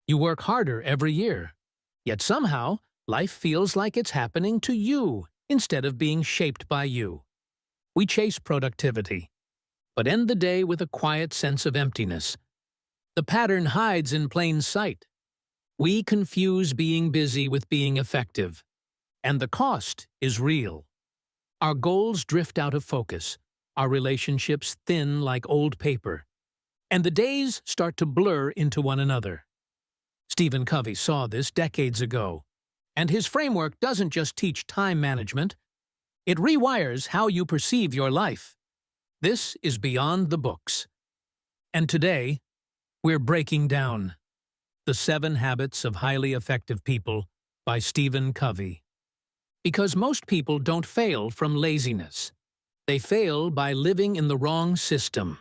You work harder every year. Yet somehow, life feels like it's happening to you instead of being shaped by you. We chase productivity, but end the day with a quiet sense of emptiness. The pattern hides in plain sight. We confuse being busy with being effective, and the cost is real. Our goals drift out of focus, our relationships thin like old paper, and the days start to blur into one another. Stephen Covey saw this decades ago, and his framework doesn't just teach time management, it rewires how you perceive your life. This is beyond the books. And today, we're breaking down The 7 Habits of Highly Effective People by Stephen Covey. Because most people don't fail from laziness. They fail by living in the wrong system.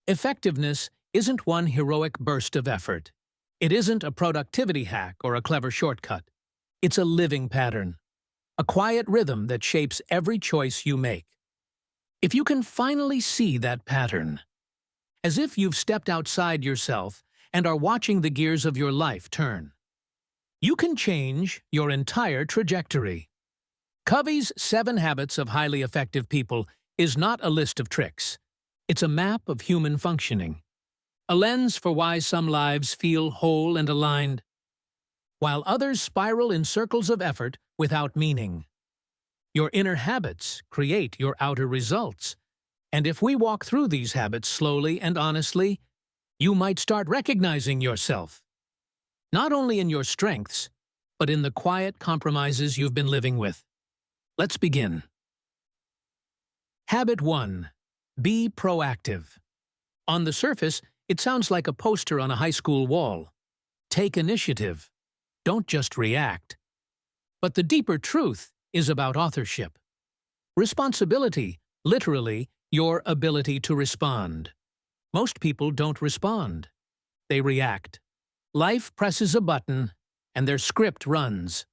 Effectiveness isn't one heroic burst of effort. It isn't a productivity hack or a clever shortcut. It's a living pattern, a quiet rhythm that shapes every choice you make. If you can finally see that pattern, as if you've stepped outside yourself and are watching the gears of your life turn, you can change your entire trajectory. Covey's 7 Habits of Highly Effective People is not a list of tricks. It's a map of human functioning, a lens for why some lives feel whole and aligned, while others spiral in circles of effort without meaning. Your inner habits create your outer results, and if we walk through these habits slowly and honestly, you might start recognizing yourself, not only in your strengths, but in the quiet compromises you've been living with. Let's begin. Habit 1. Be proactive. On the surface, it sounds like a poster on a high school wall. Take initiative. Don't just react. But the deeper truth is about authorship. Responsibility, literally, your ability to respond. Most people don't respond. They react. Life presses a button, and their script runs.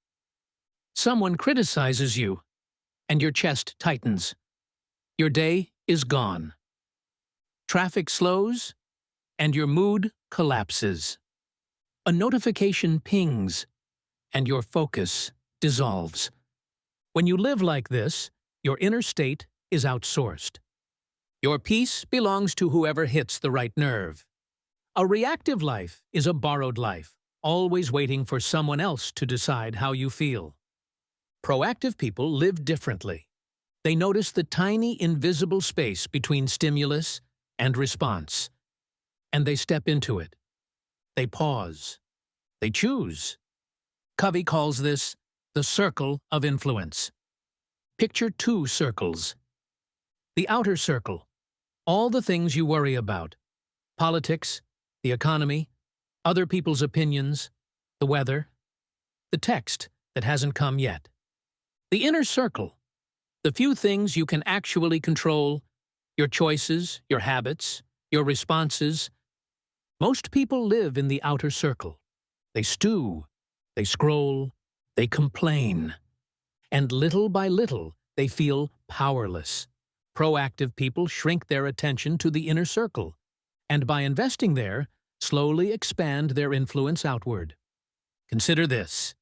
Someone criticizes you, and your chest tightens. Your day is gone. Traffic slows, and your mood collapses. A notification pings, and your focus dissolves. When you live like this, your inner state is outsourced. Your peace belongs to whoever hits the right nerve. A reactive life is a borrowed life, always waiting for someone else to decide how you feel. Proactive people live differently. They notice the tiny, invisible space between stimulus and response, and they step into it. They pause. They choose. Covey calls this the circle of influence. Picture 2 circles. The outer circle, all the things you worry about: politics, the economy, other people's opinions, the weather, the text that hasn't come yet. The inner circle, the few things you can actually control, your choices, your habits, your responses. Most people live in the outer circle. They stew, they scroll, they complain. And little by little, they feel powerless. Proactive people shrink their attention to the inner circle, and by investing there, slowly expand their influence outward. Consider this.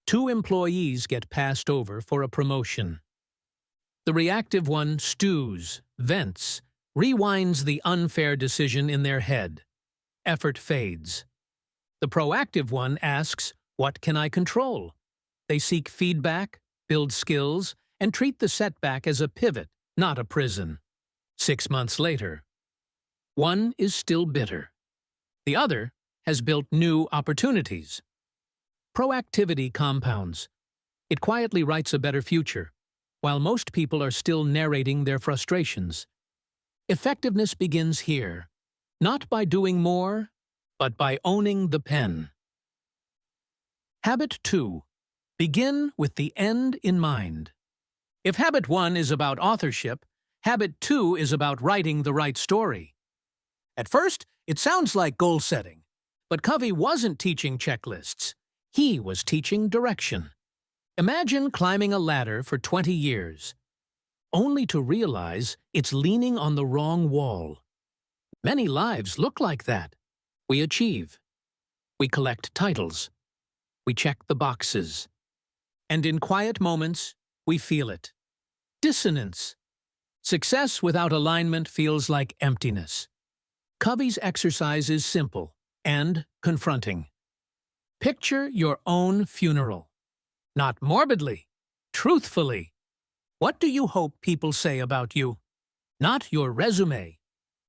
2 employees get passed over for a promotion. The reactive one stews, vents, rewinds the unfair decision in their head. Effort fades. The proactive one asks, "What can I control?" They seek feedback, build skills, and treat the setback as a pivot, not a prison. 6 months later, one is still bitter. The other has built new opportunities. Proactivity compounds. It quietly writes a better future, while most people are still narrating their frustrations. Effectiveness begins here, not by doing more, but by owning the pen. Habit 2. Begin with the end in mind. If Habit 1 is about authorship, Habit 2 is about writing the right story. At first, it sounds like goal setting, but Covey wasn't teaching checklists. He was teaching direction. Imagine climbing a ladder for 20 years, only to realize it's leaning on the wrong wall. Many lives look like that. We achieve, We collect titles. We check the boxes. And in quiet moments, we feel it. Dissonance. Success without alignment feels like emptiness. Covey's exercise is simple and confronting. Picture your own funeral. Not morbidly, truthfully. What do you hope people say about you? Not your resume,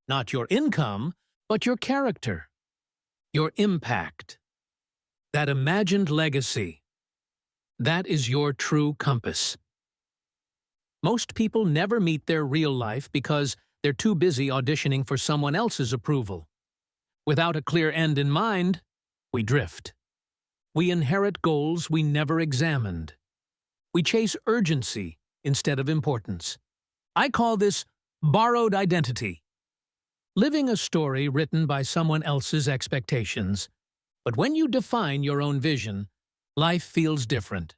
not your income, but your character, your impact. That imagined legacy. That is your true compass. Most people never meet their real life because they're too busy auditioning for someone else's approval. Without a clear end in mind, we drift. We inherit goals we never examined. We chase urgency instead of importance. I call this borrowed identity. Living a story written by someone else's expectations. But when you define your own vision, life feels different.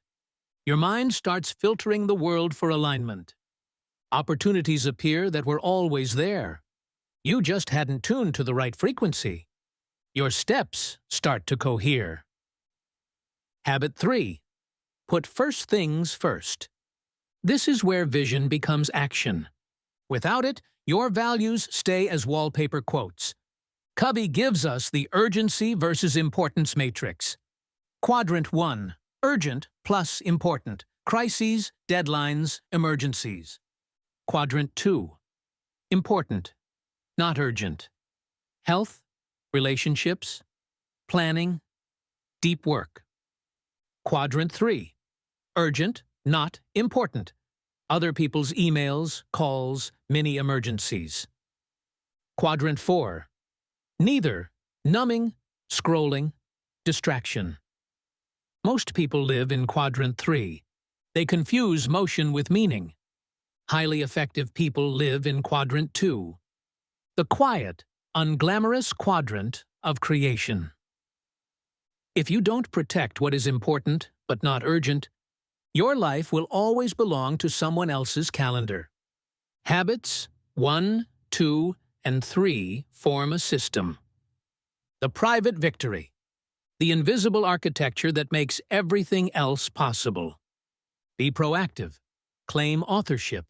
Your mind starts filtering the world for alignment. Opportunities appear that were always there. You just hadn't tuned to the right frequency. Your steps start to cohere. Habit 3. Put first things first. This is where vision becomes action. Without it, your values stay as wallpaper quotes. Covey gives us the urgency versus importance matrix. Quadrant 1. Urgent plus important. Crises, deadlines, emergencies. Quadrant 2. Important, not urgent. Health, relationships, planning, deep work. Quadrant 3. Urgent, not important. Other people's emails, calls, mini emergencies. Quadrant 4. Neither, numbing, scrolling, distraction. Most people live in Quadrant 3. They confuse motion with meaning. Highly effective people live in Quadrant 2. The quiet, unglamorous quadrant of creation. If you don't protect what is important but not urgent, your life will always belong to someone else's calendar. Habits 1, 2, and 3 form a system. The private victory. The invisible architecture that makes everything else possible. Be proactive. Claim authorship.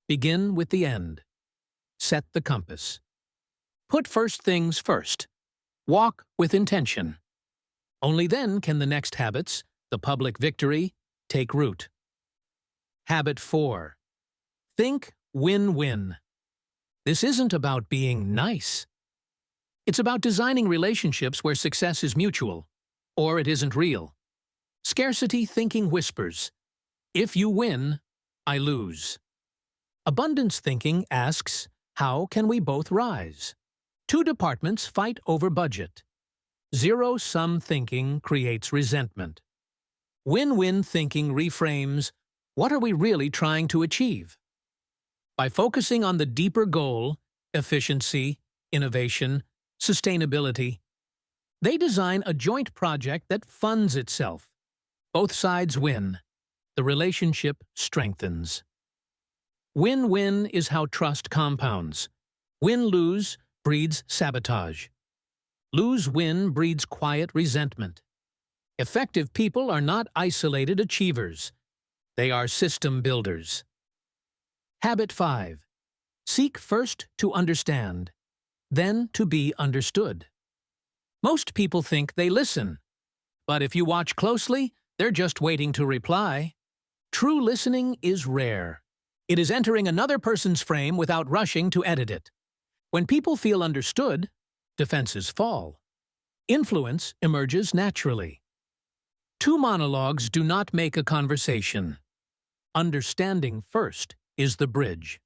Begin with the end. Set the compass. Put first things first. Walk with intention. Only then can the next habits, the public victory, take root. Habit 4. Think win-win. This isn't about being nice. It's about designing relationships where success is mutual, or it isn't real. Scarcity thinking whispers, if you win, I lose. Abundance thinking asks, how can we both rise? Two departments fight over budget. Zero-sum thinking creates resentment. Win-win thinking reframes, what are we really trying to achieve? By focusing on the deeper goal, efficiency, innovation, sustainability, they design a joint project that funds itself. Both sides win. The relationship strengthens. Win-win is how trust compounds. Win-lose breeds sabotage. Lose-win breeds quiet resentment. Effective people are not isolated achievers. They are system builders. Habit 5. Seek first to understand, then to be understood. Most people think they listen, but if you watch closely, they're just waiting to reply. True listening is rare. It is entering another person's frame without rushing to edit it. When people feel understood, defenses fall. Influence emerges naturally. Two monologues do not make a conversation. Understanding first is the bridge.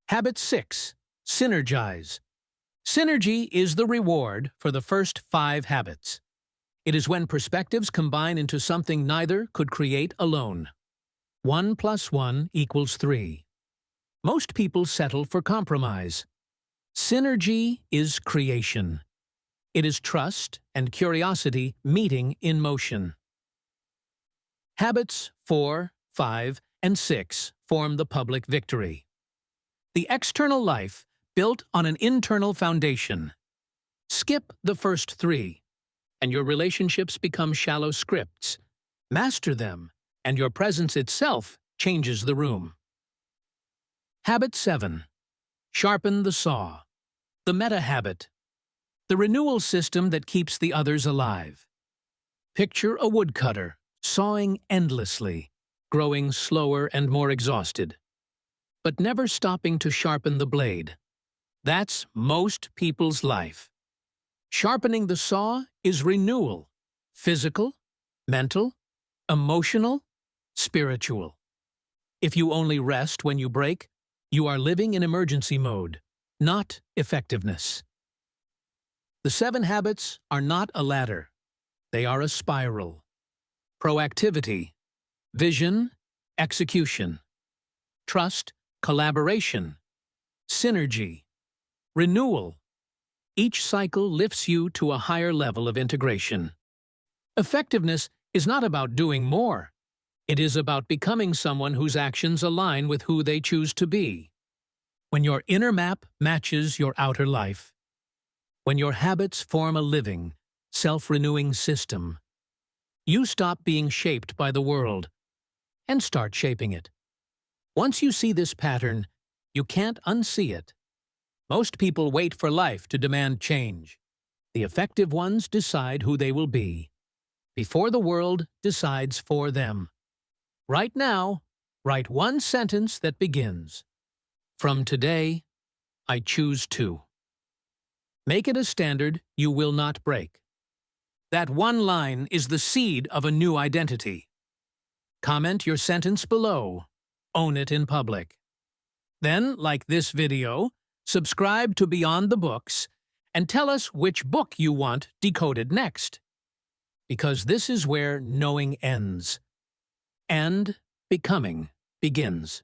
Habit 6. Synergize. Synergy is the reward for the first 5 habits. It is when perspectives combine into something neither could create alone. 1 + 1 = 3. Most people settle for compromise. Synergy is creation. It is trust and curiosity meeting in motion. Habits 4, 5, and 6 form the public victory. The external life built on an internal foundation. Skip the first 3. and your relationships become shallow scripts. Master them, and your presence itself changes the room. Habit 7. Sharpen the saw. The meta-habit. The renewal system that keeps the others alive. Picture a woodcutter, sawing endlessly, growing slower and more exhausted, but never stopping to sharpen the blade. That's most people's life. Sharpening the saw is renewal, physical, mental, emotional, spiritual. If you only rest when you break, you are living in emergency mode, not effectiveness. The 7 habits are not a ladder. They are a spiral. Proactivity, vision, execution, trust, collaboration, synergy, renewal. Each cycle lifts you to a higher level of integration. Effectiveness is not about doing more. It is about becoming someone whose actions align with who they choose to be. When your inner map matches your outer life, when your habits form a living, self-renewing system, you stop being shaped by the world and start shaping it. Once you see this pattern, you can't unsee it. Most people wait for life to demand change. The effective ones decide who they will be, before the world decides for them. Right now, write one sentence that begins, "From today, I choose to." Make it a standard you will not break. That one line is the seed of a new identity. Comment your sentence below. Own it in public. Then, like this video, subscribe to Beyond the Books and tell us which book you want decoded next. Because this is where knowing ends and becoming begins.